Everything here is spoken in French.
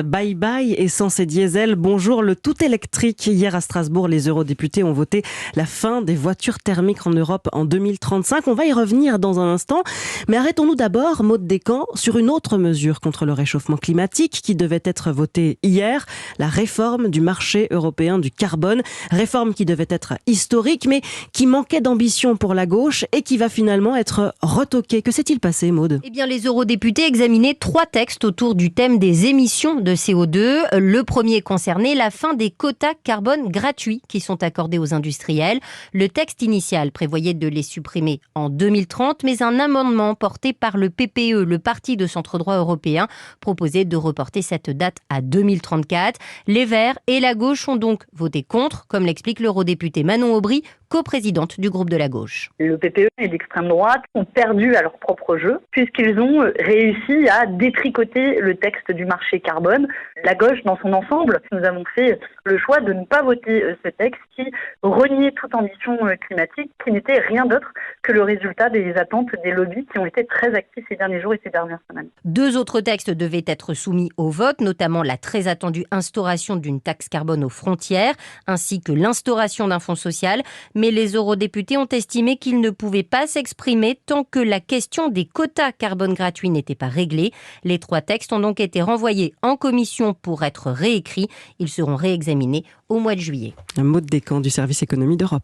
Bye bye essence et diesel, bonjour le tout électrique. Hier à Strasbourg, les eurodéputés ont voté la fin des voitures thermiques en Europe en 2035. On va y revenir dans un instant. Mais arrêtons-nous d'abord, Maude Descamps, sur une autre mesure contre le réchauffement climatique qui devait être votée hier, la réforme du marché européen du carbone. Réforme qui devait être historique, mais qui manquait d'ambition pour la gauche et qui va finalement être retoquée. Que s'est-il passé, Maude ? Eh bien, les eurodéputés examinaient 3 textes autour du thème des émissions de CO2. Le premier concernait la fin des quotas carbone gratuits qui sont accordés aux industriels. Le texte initial prévoyait de les supprimer en 2030, mais un amendement porté par le PPE, le parti de centre-droit européen, proposait de reporter cette date à 2034. Les Verts et la gauche ont donc voté contre, comme l'explique l'eurodéputée Manon Aubry, coprésidente du groupe de la gauche. Le PPE et l'extrême droite ont perdu à leur propre jeu puisqu'ils ont réussi à détricoter le texte du marché carbone. La gauche, dans son ensemble, nous avons fait le choix de ne pas voter ce texte qui reniait toute ambition climatique, qui n'était rien d'autre que le résultat des attentes des lobbies qui ont été très actifs ces derniers jours et ces dernières semaines. 2 autres textes devaient être soumis au vote, notamment la très attendue instauration d'une taxe carbone aux frontières, ainsi que l'instauration d'un fonds social. Mais les eurodéputés ont estimé qu'ils ne pouvaient pas s'exprimer tant que la question des quotas carbone gratuits n'était pas réglée. Les 3 textes ont donc été renvoyés en commission pour être réécrits. Ils seront réexaminés au mois de juillet. Maude Descamps du service économie d'Europe.